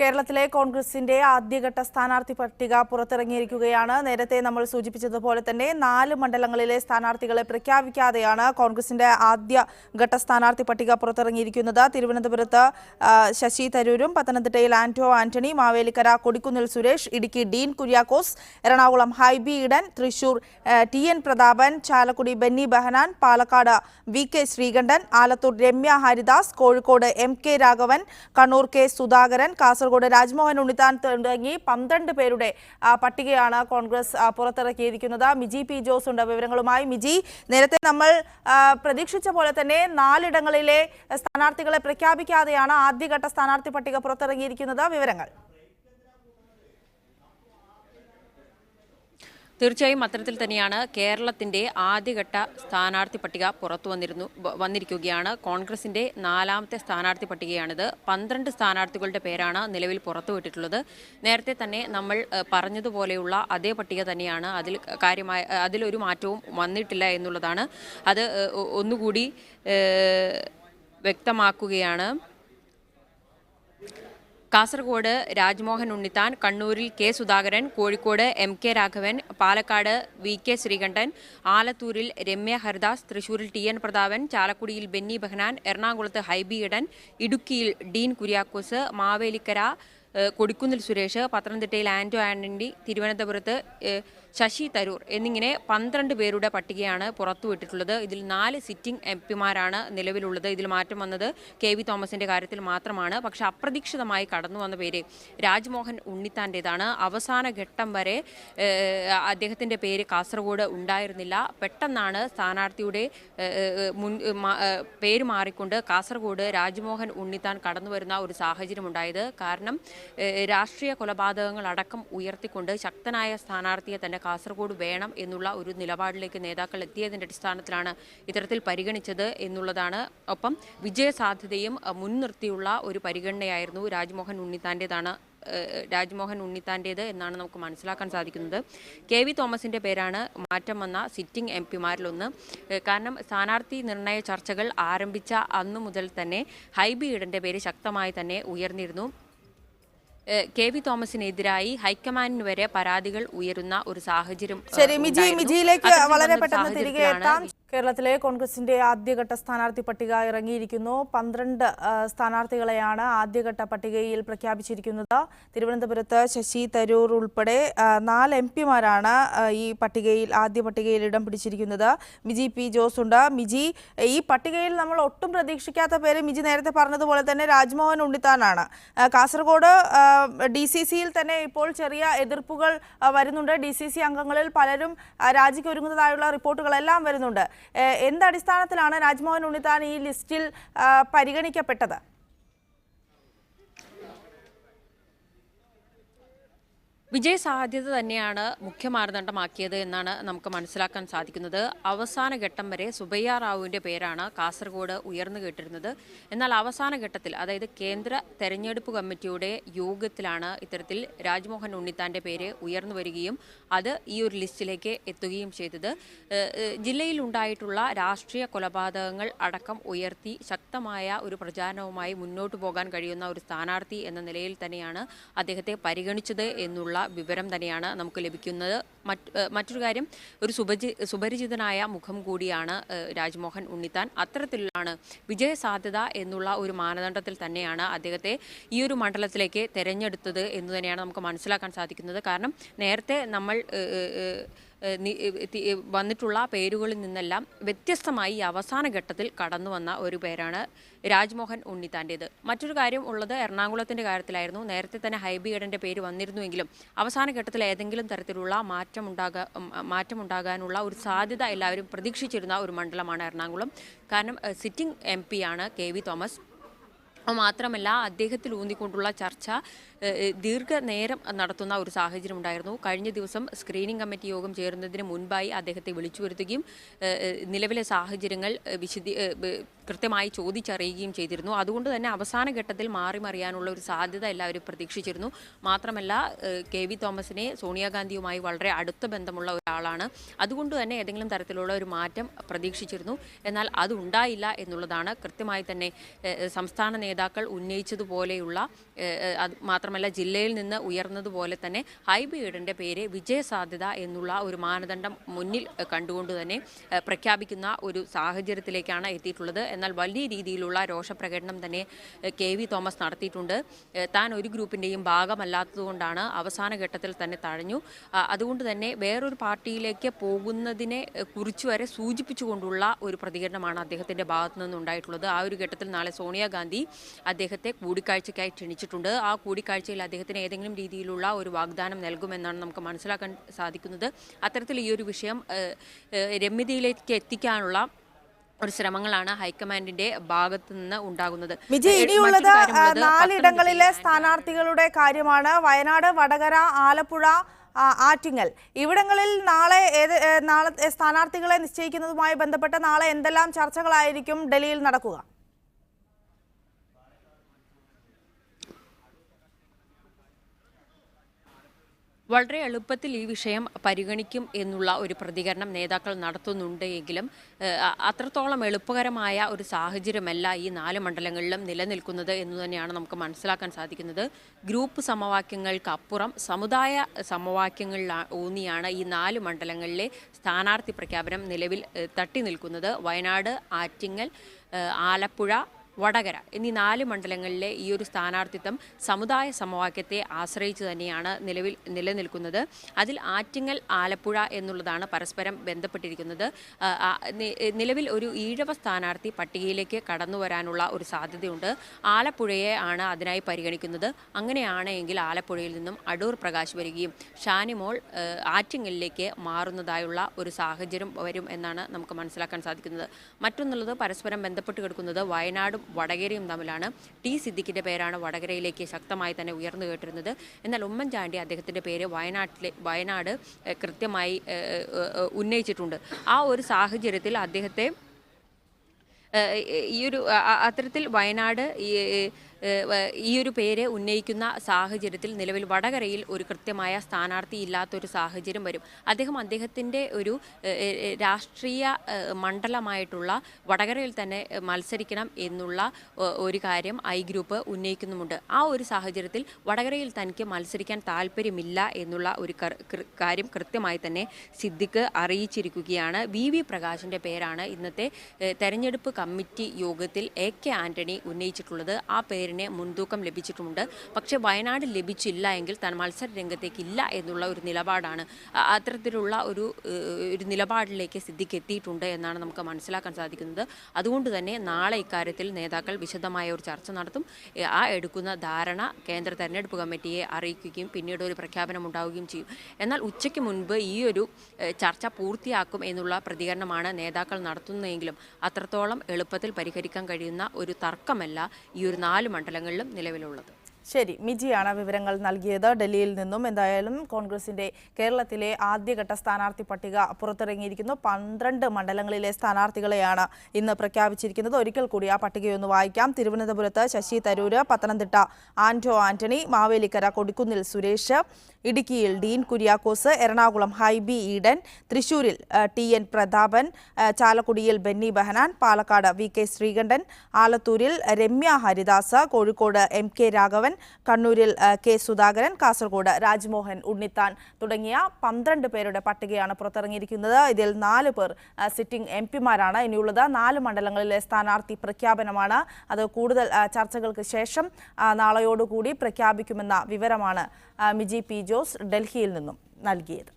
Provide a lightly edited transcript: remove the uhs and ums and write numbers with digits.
കേരളത്തിലെ കോൺഗ്രസിന്റെ ആദ്യഘട്ട സ്ഥാനാർത്ഥി പട്ടിക പുറത്തിറങ്ങിയിരിക്കുകയാണ്. നേരത്തെ നമ്മൾ സൂചിപ്പിച്ചതുപോലെ തന്നെ 4 മണ്ഡലങ്ങളിലെ സ്ഥാനാർത്ഥികളെ പ്രഖ്യാപിക്കാതെയാണ് കോൺഗ്രസിന്റെ ആദ്യഘട്ട സ്ഥാനാർത്ഥി പട്ടിക പുറത്തിറങ്ങിയിരിക്കുന്നത്. തിരുവനന്തപുരത്ത് ശശി തരൂരും, പത്തനംതിട്ടയിൽ ആന്റോ ആന്റണി, മാവേലിക്കര കൊടിക്കുന്നിൽ സുരേഷ്, ഇടുക്കി ഡീൻ കുര്യാക്കോസ്, എറണാകുളം ഹൈബി ഈഡൻ, തൃശൂർ ടി.എൻ. പ്രതാപൻ, ചാലക്കുടി ബെന്നി ബെഹനാൻ, പാലക്കാട് വി.കെ. ശ്രീകണ്ഠൻ, ആലത്തൂർ രമ്യ ഹരിദാസ്, കോഴിക്കോട് എം.കെ. രാഘവൻ, കണ്ണൂർ കെ. സുധാകരൻ, കാസർഗോഡ് രാജ്മോഹൻ ഉണ്ണിത്താൻ തുടങ്ങി 12 പേരുടെ പട്ടികയാണ് കോൺഗ്രസ് പുറത്തിറക്കിയിരിക്കുന്നത്. മിജി പി ജോസ് ഉണ്ട് വിവരങ്ങളുമായി. മിജി, നേരത്തെ നമ്മൾ പ്രതീക്ഷിച്ച പോലെ തന്നെ 4 ഇടങ്ങളിലെ സ്ഥാനാർത്ഥികളെ പ്രഖ്യാപിക്കാതെയാണ് ആദ്യഘട്ട സ്ഥാനാർത്ഥി പട്ടിക പുറത്തിറങ്ങിയിരിക്കുന്നത്. വിവരങ്ങൾ? തീർച്ചയായും അത്തരത്തിൽ തന്നെയാണ് കേരളത്തിന്റെ ആദ്യഘട്ട സ്ഥാനാർത്ഥി പട്ടിക പുറത്തു വന്നിരിക്കുകയാണ്. കോൺഗ്രസിന്റെ 4ാമത്തെ സ്ഥാനാർത്ഥി പട്ടികയാണിത്. 12 സ്ഥാനാർത്ഥികളുടെ പേരാണ് നിലവിൽ പുറത്തുവിട്ടിട്ടുള്ളത്. നേരത്തെ തന്നെ നമ്മൾ പറഞ്ഞതുപോലെയുള്ള അതേ പട്ടിക തന്നെയാണ്. അതിലൊരു മാറ്റവും വന്നിട്ടില്ല എന്നുള്ളതാണ്. അത് ഒന്നുകൂടി വ്യക്തമാക്കുകയാണ്. കാസർഗോഡ് രാജ്മോഹൻ ഉണ്ണിത്താൻ, കണ്ണൂരിൽ കെ. സുധാകരൻ, കോഴിക്കോട് എം.കെ. രാഘവൻ, പാലക്കാട് വി.കെ. ശ്രീകണ്ഠൻ, ആലത്തൂരിൽ രമ്യ ഹരിദാസ്, തൃശൂരിൽ ടി.എൻ. പ്രതാപൻ, ചാലക്കുടിയിൽ ബെന്നി ബെഹനാൻ, എറണാകുളത്ത് ഹൈബി ഈഡൻ, ഇടുക്കിയിൽ ഡീൻ കുര്യാക്കോസ്, മാവേലിക്കര കൊടിക്കുന്നിൽ സുരേഷ്, പത്തനംതിട്ടയിൽ ആന്റോ ആന്റണി, തിരുവനന്തപുരത്ത് ശശി തരൂർ എന്നിങ്ങനെ 12 പേരുടെ പട്ടികയാണ് പുറത്തുവിട്ടിട്ടുള്ളത്. ഇതിൽ 4 സിറ്റിംഗ് എംപിമാരാണ് നിലവിലുള്ളത്. ഇതിൽ മാറ്റം വന്നത് കെ.വി. തോമസിന്റെ കാര്യത്തിൽ മാത്രമാണ്. പക്ഷെ അപ്രതീക്ഷിതമായി കടന്നു വന്ന പേര് രാജ്മോഹൻ ഉണ്ണിത്താൻ്റെതാണ്. അവസാന ഘട്ടം വരെ അദ്ദേഹത്തിന്റെ പേര് കാസർഗോഡ് ഉണ്ടായിരുന്നില്ല. പെട്ടെന്നാണ് സ്ഥാനാർത്ഥിയുടെ പേര് മാറിക്കൊണ്ട് കാസർഗോഡ് രാജ്മോഹൻ ഉണ്ണിത്താൻ കടന്നു വരുന്ന ഒരു സാഹചര്യം ഉണ്ടായത്. കാരണം രാഷ്ട്രീയ കൊലപാതകങ്ങൾ അടക്കം ഉയർത്തിക്കൊണ്ട് ശക്തനായ സ്ഥാനാർത്ഥിയെ തന്നെ കാസർഗോഡ് വേണം എന്നുള്ള ഒരു നിലപാടിലേക്ക് നേതാക്കൾ എത്തിയതിൻ്റെ അടിസ്ഥാനത്തിലാണ് ഇത്തരത്തിൽ പരിഗണിച്ചത് എന്നുള്ളതാണ്. ഒപ്പം വിജയസാധ്യതയും മുൻനിർത്തിയുള്ള ഒരു പരിഗണനയായിരുന്നു രാജ്മോഹൻ ഉണ്ണിത്താൻ്റേത് എന്നാണ് നമുക്ക് മനസ്സിലാക്കാൻ സാധിക്കുന്നത്. കെ.വി. തോമസിൻ്റെ പേരാണ് മാറ്റം വന്ന സിറ്റിംഗ് എംപിമാരിലൊന്ന്. കാരണം സ്ഥാനാർത്ഥി നിർണയ ചർച്ചകൾ ആരംഭിച്ച അന്നു മുതൽ തന്നെ ഹൈബി ഈഡൻ്റെ പേര് ശക്തമായി തന്നെ ഉയർന്നിരുന്നു. കെ.വി. തോമസിനെതിരായി ഹൈക്കമാൻഡിന് വരെ പരാതികൾ ഉയരുന്ന ഒരു സാഹചര്യം. ശരി മിജിയിലേക്ക് വളരെ പെട്ടെന്ന് തിരികെ എത്താം. കേരളത്തിലെ കോൺഗ്രസിന്റെ ആദ്യഘട്ട സ്ഥാനാർത്ഥി പട്ടിക ഇറങ്ങിയിരിക്കുന്നു. 12 സ്ഥാനാർത്ഥികളെയാണ് ആദ്യഘട്ട പട്ടികയിൽ പ്രഖ്യാപിച്ചിരിക്കുന്നത്. തിരുവനന്തപുരത്ത് ശശി തരൂർ ഉൾപ്പെടെ 4 എംപിമാരാണ് ഈ ആദ്യ പട്ടികയിൽ ഇടം പിടിച്ചിരിക്കുന്നത്. മിജി പി ജോസ് ഉണ്ട്. മിജി, ഈ പട്ടികയിൽ നമ്മൾ ഒട്ടും പ്രതീക്ഷിക്കാത്ത പേര് മിജി നേരത്തെ പറഞ്ഞതുപോലെ തന്നെ രാജ്മോഹൻ ഉണ്ണിത്താനാണ്. കാസർഗോഡ് DCCയിൽ തന്നെ ഇപ്പോൾ ചെറിയ എതിർപ്പുകൾ വരുന്നുണ്ട്. DCC അംഗങ്ങളിൽ പലരും രാജിക്കൊരുങ്ങുന്നതായുള്ള റിപ്പോർട്ടുകളെല്ലാം വരുന്നുണ്ട്. എന്തടിസ്ഥാനത്തിലാണ് രാജ്മോഹൻ ഉണ്ണിത്താൻ ഈ ലിസ്റ്റിൽ പരിഗണിക്കപ്പെട്ടത്? വിജയ സാധ്യത തന്നെയാണ് മുഖ്യ മാനദണ്ഡമാക്കിയത് എന്നാണ് നമുക്ക് മനസ്സിലാക്കാൻ സാധിക്കുന്നത്. അവസാന ഘട്ടം വരെ സുബയ്യ റാവുവിൻ്റെ പേരാണ് കാസർഗോഡ് ഉയർന്നു കേട്ടിരുന്നത്. എന്നാൽ അവസാന ഘട്ടത്തിൽ, അതായത് കേന്ദ്ര തെരഞ്ഞെടുപ്പ് കമ്മിറ്റിയുടെ യോഗത്തിലാണ് ഇത്തരത്തിൽ രാജ്മോഹൻ ഉണ്ണിത്താൻ്റെ പേര് ഉയർന്നു വരികയും അത് ഈ ഒരു ലിസ്റ്റിലേക്ക് എത്തുകയും ചെയ്തത്. ജില്ലയിൽ ഉണ്ടായിട്ടുള്ള രാഷ്ട്രീയ കൊലപാതകങ്ങൾ അടക്കം ഉയർത്തി ശക്തമായ ഒരു പ്രചാരണവുമായി മുന്നോട്ട് പോകാൻ കഴിയുന്ന ഒരു സ്ഥാനാർത്ഥി എന്ന നിലയിൽ തന്നെയാണ് അദ്ദേഹത്തെ പരിഗണിച്ചത് എന്നുള്ള വിവരം തന്നെയാണ് നമുക്ക് ലഭിക്കുന്നത്. മറ്റൊരു കാര്യം, ഒരു സുപരിചിതനായ മുഖം കൂടിയാണ് രാജ്മോഹൻ ഉണ്ണിത്താൻ. അത്തരത്തിലാണ് വിജയസാധ്യത എന്നുള്ള ഒരു മാനദണ്ഡത്തിൽ തന്നെയാണ് അദ്ദേഹത്തെ ഈ ഒരു മണ്ഡലത്തിലേക്ക് തെരഞ്ഞെടുത്തത് എന്ന് തന്നെയാണ് നമുക്ക് മനസ്സിലാക്കാൻ സാധിക്കുന്നത്. കാരണം നേരത്തെ നമ്മൾ വന്നിട്ടുള്ള പേരുകളിൽ നിന്നെല്ലാം വ്യത്യസ്തമായി അവസാന ഘട്ടത്തിൽ കടന്നു വന്ന ഒരു പേരാണ് രാജ്മോഹൻ ഉണ്ണിത്താൻ്റേത്. മറ്റൊരു കാര്യം ഉള്ളത് എറണാകുളത്തിൻ്റെ കാര്യത്തിലായിരുന്നു. നേരത്തെ തന്നെ ഹൈബി ഈഡൻ്റെ പേര് വന്നിരുന്നുവെങ്കിലും അവസാന ഘട്ടത്തിൽ ഏതെങ്കിലും തരത്തിലുള്ള മാറ്റമുണ്ടാകാനുള്ള ഒരു സാധ്യത എല്ലാവരും പ്രതീക്ഷിച്ചിരുന്ന ഒരു മണ്ഡലമാണ് എറണാകുളം. കാരണം സിറ്റിംഗ് MP-യാണ് കെ.വി. തോമസ്. മാത്രമല്ല അദ്ദേഹത്തിൽ ഊന്നിക്കൊണ്ടുള്ള ചർച്ച ദീർഘനേരം നടത്തുന്ന ഒരു സാഹചര്യം ഉണ്ടായിരുന്നു. കഴിഞ്ഞ ദിവസം സ്ക്രീനിംഗ് കമ്മിറ്റി യോഗം ചേരുന്നതിന് മുൻപായി അദ്ദേഹത്തെ വിളിച്ചു വരുത്തുകയും നിലവിലെ സാഹചര്യങ്ങൾ കൃത്യമായി ചോദിച്ചറിയുകയും ചെയ്തിരുന്നു. അതുകൊണ്ട് തന്നെ അവസാന ഘട്ടത്തിൽ മാറിമറിയാനുള്ള ഒരു സാധ്യത എല്ലാവരും പ്രതീക്ഷിച്ചിരുന്നു. മാത്രമല്ല KV തോമസിനെ സോണിയാഗാന്ധിയുമായി വളരെ അടുത്ത ബന്ധമുള്ള ഒരാളാണ്. അതുകൊണ്ട് തന്നെ ഏതെങ്കിലും തരത്തിലുള്ള ഒരു മാറ്റം പ്രതീക്ഷിച്ചിരുന്നു. എന്നാൽ അതുണ്ടായില്ല എന്നുള്ളതാണ് കൃത്യമായി തന്നെ സംസ്ഥാന നേതാക്കൾ ഉന്നയിച്ചതുപോലെയുള്ള, മാത്രമല്ല ജില്ലയിൽ നിന്ന് ഉയർന്നതുപോലെ തന്നെ ഹൈബി ഈഡന്റെ പേര് വിജയസാധ്യത എന്നുള്ള ഒരു മാനദണ്ഡം മുന്നിൽ കണ്ടുകൊണ്ട് തന്നെ പ്രഖ്യാപിക്കുന്ന ഒരു സാഹചര്യത്തിലേക്കാണ് എത്തിയിട്ടുള്ളത്. എന്നാൽ വലിയ രീതിയിലുള്ള രോഷപ്രകടനം തന്നെ KV തോമസ് നടത്തിയിട്ടുണ്ട്. താൻ ഒരു ഗ്രൂപ്പിൻ്റെയും ഭാഗമല്ലാത്തതുകൊണ്ടാണ് അവസാന ഘട്ടത്തിൽ തന്നെ തഴഞ്ഞു. അതുകൊണ്ട് തന്നെ വേറൊരു പാർട്ടിയിലേക്ക് പോകുന്നതിനെ കുറിച്ച് വരെ സൂചിപ്പിച്ചുകൊണ്ടുള്ള ഒരു പ്രതികരണമാണ് അദ്ദേഹത്തിൻ്റെ ഭാഗത്തു നിന്നുണ്ടായിട്ടുള്ളത്. ആ ഒരു ഘട്ടത്തിൽ നാളെ സോണിയാഗാന്ധി അദ്ദേഹത്തെ കൂടിക്കാഴ്ചയ്ക്കായി ക്ഷണിച്ചിട്ടുണ്ട്. ആ കൂടിക്കാഴ്ചയിൽ അദ്ദേഹത്തിന് ഏതെങ്കിലും രീതിയിലുള്ള ഒരു വാഗ്ദാനം നൽകുമെന്നാണ് നമുക്ക് മനസ്സിലാക്കാൻ സാധിക്കുന്നത്. അത്തരത്തിൽ ഈ ഒരു വിഷയം രമ്യതയിലേക്ക് എത്തിക്കാനുള്ള ഒരു ശ്രമങ്ങളാണ് ഹൈക്കമാൻഡിന്റെ ഭാഗത്ത് നിന്ന് ഉണ്ടാകുന്നത്. ഇനിയുള്ളത് 4 ഇടങ്ങളിലെ സ്ഥാനാർത്ഥികളുടെ കാര്യമാണ്. വയനാട്, വടകര, ആലപ്പുഴ, ആറ്റിങ്ങൽ ഇവിടങ്ങളിൽ നാളെ സ്ഥാനാർത്ഥികളെ നിശ്ചയിക്കുന്നതുമായി ബന്ധപ്പെട്ട് നാളെ എന്തെല്ലാം ചർച്ചകളായിരിക്കും ഡൽഹിയിൽ നടക്കുക? വളരെ എളുപ്പത്തിൽ ഈ വിഷയം പരിഗണിക്കും എന്നുള്ള ഒരു പ്രതികരണം നേതാക്കൾ നടത്തുന്നുണ്ട് എങ്കിലും അത്രത്തോളം എളുപ്പകരമായ ഒരു സാഹചര്യമല്ല ഈ 4 മണ്ഡലങ്ങളിലും നിലനിൽക്കുന്നത് എന്ന് തന്നെയാണ് നമുക്ക് മനസ്സിലാക്കാൻ സാധിക്കുന്നത്. ഗ്രൂപ്പ് സമവാക്യങ്ങൾക്കപ്പുറം സമുദായ സമവാക്യങ്ങളിൽ ഊന്നിയാണ് ഈ 4 മണ്ഡലങ്ങളിലെ സ്ഥാനാർത്ഥി പ്രഖ്യാപനം നിലവിൽ തട്ടി നിൽക്കുന്നത്. വയനാട്, ആറ്റിങ്ങൽ, ആലപ്പുഴ, വടകര എന്നീ 4 മണ്ഡലങ്ങളിലെ ഈ ഒരു സ്ഥാനാർത്ഥിത്വം സമുദായ സമവാക്യത്തെ ആശ്രയിച്ച് തന്നെയാണ് നിലനിൽക്കുന്നത്. അതിൽ ആറ്റിങ്ങൽ, ആലപ്പുഴ എന്നുള്ളതാണ് പരസ്പരം ബന്ധപ്പെട്ടിരിക്കുന്നത്. നിലവിൽ ഒരു ഈഴവ സ്ഥാനാർത്ഥി പട്ടികയിലേക്ക് കടന്നു വരാനുള്ള ഒരു സാധ്യതയുണ്ട്. ആലപ്പുഴയെ ആണ് അതിനായി പരിഗണിക്കുന്നത്. അങ്ങനെയാണെങ്കിൽ ആലപ്പുഴയിൽ നിന്നും അടൂർ പ്രകാശ് വരികയും ഷാനിമോൾ ആറ്റിങ്ങലിലേക്ക് മാറുന്നതായുള്ള ഒരു സാഹചര്യം വരും എന്നാണ് നമുക്ക് മനസ്സിലാക്കാൻ സാധിക്കുന്നത്. മറ്റൊന്നുള്ളത് പരസ്പരം ബന്ധപ്പെട്ട് കിടക്കുന്നത് വയനാടും വടകരയും തമ്മിലാണ്. സിദ്ദിഖിന്റെ പേരാണ് വടകരയിലേക്ക് ശക്തമായി തന്നെ ഉയർന്നു കേട്ടിരുന്നത്. എന്നാൽ ഉമ്മൻചാണ്ടി അദ്ദേഹത്തിന്റെ പേര് വയനാട് കൃത്യമായി ഉന്നയിച്ചിട്ടുണ്ട്. ആ ഒരു സാഹചര്യത്തിൽ അദ്ദേഹത്തെ ഈ ഒരു അത്തരത്തിൽ വയനാട് ഈ ഒരു പേര് ഉന്നയിക്കുന്ന സാഹചര്യത്തിൽ നിലവിൽ വടകരയിൽ ഒരു കൃത്യമായ സ്ഥാനാർത്ഥി ഇല്ലാത്തൊരു സാഹചര്യം വരും. അദ്ദേഹത്തിൻ്റെ ഒരു രാഷ്ട്രീയ മണ്ഡലമായിട്ടുള്ള വടകരയിൽ തന്നെ മത്സരിക്കണം എന്നുള്ള ഒരു കാര്യം ഐ ഗ്രൂപ്പ് ഉന്നയിക്കുന്നുമുണ്ട്. ആ ഒരു സാഹചര്യത്തിൽ വടകരയിൽ തനിക്ക് മത്സരിക്കാൻ താല്പര്യമില്ല എന്നുള്ള ഒരു കാര്യം കൃത്യമായി തന്നെ സിദ്ദിഖ് അറിയിച്ചിരിക്കുകയാണ്. VV പ്രകാശിൻ്റെ പേരാണ് ഇന്നത്തെ തെരഞ്ഞെടുപ്പ് കമ്മിറ്റി യോഗത്തിൽ AK ആന്റണി ഉന്നയിച്ചിട്ടുള്ളത്. ആ പേരിന് മുൻതൂക്കം ലഭിച്ചിട്ടുമുണ്ട്. പക്ഷേ വയനാട് ലഭിച്ചില്ല എങ്കിൽ താൻ മത്സര രംഗത്തേക്ക് ഇല്ല എന്നുള്ള ഒരു നിലപാടാണ്. അത്തരത്തിലുള്ള ഒരു നിലപാടിലേക്ക് സിദ്ദിഖ് എത്തിയിട്ടുണ്ട് എന്നാണ് നമുക്ക് മനസ്സിലാക്കാൻ സാധിക്കുന്നത്. അതുകൊണ്ട് തന്നെ നാളെ ഇക്കാര്യത്തിൽ നേതാക്കൾ വിശദമായ ഒരു ചർച്ച നടത്തും. ആ എടുക്കുന്ന ധാരണ കേന്ദ്ര തെരഞ്ഞെടുപ്പ് കമ്മിറ്റിയെ അറിയിക്കുകയും പിന്നീട് ഒരു പ്രഖ്യാപനം ഉണ്ടാവുകയും ചെയ്യും. എന്നാൽ ഉച്ചയ്ക്ക് മുൻപ് ഈ ഒരു ചർച്ച പൂർത്തിയാക്കും എന്നുള്ള പ്രതികരണമാണ് നേതാക്കൾ നടത്തുന്നതെങ്കിലും അത്രത്തോളം എളുപ്പത്തിൽ പരിഹരിക്കാൻ കഴിയുന്ന ഒരു തർക്കമല്ല ഈ ഒരു 4 മണ്ഡലങ്ങളിലും നിലവിലുള്ളത്. ശരി, മിജിയാണ് വിവരങ്ങൾ നൽകിയത് ഡൽഹിയിൽ നിന്നും. എന്തായാലും കോൺഗ്രസിന്റെ കേരളത്തിലെ ആദ്യഘട്ട സ്ഥാനാർത്ഥി പട്ടിക പുറത്തിറങ്ങിയിരിക്കുന്നു. 12 മണ്ഡലങ്ങളിലെ സ്ഥാനാർത്ഥികളെയാണ് ഇന്ന് പ്രഖ്യാപിച്ചിരിക്കുന്നത്. ഒരിക്കൽ കൂടി ആ പട്ടികയൊന്ന് വായിക്കാം. തിരുവനന്തപുരത്ത് ശശി തരൂര്, പത്തനംതിട്ട ആന്റോ ആന്റണി, മാവേലിക്കര കൊടിക്കുന്നിൽ സുരേഷ്, ഇടുക്കിയിൽ ഡീൻ കുര്യാക്കോസ്, എറണാകുളം ഹൈബി ഈഡൻ, തൃശൂരിൽ TN പ്രതാപൻ, ചാലക്കുടിയിൽ ബെന്നി ബെഹനാൻ, പാലക്കാട് VK ശ്രീകണ്ഠൻ, ആലത്തൂരിൽ രമ്യ ഹരിദാസ്, കോഴിക്കോട് MK രാഘവൻ, കണ്ണൂരിൽ K സുധാകരൻ, കാസർഗോഡ് രാജ്മോഹൻ ഉണ്ണിത്താൻ തുടങ്ങിയ 12 പേരുടെ പട്ടികയാണ് പുറത്തിറങ്ങിയിരിക്കുന്നത്. ഇതിൽ 4 പേർ സിറ്റിംഗ് MPമാരാണ്. ഇനിയുള്ളത് 4 മണ്ഡലങ്ങളിലെ സ്ഥാനാർത്ഥി പ്രഖ്യാപനമാണ്. അത് കൂടുതൽ ചർച്ചകൾക്ക് ശേഷം നാളെയോടുകൂടി പ്രഖ്യാപിക്കുമെന്ന വിവരമാണ് മിജി P. ജോസ് ഡൽഹിയിൽ നിന്നും നൽകിയത്.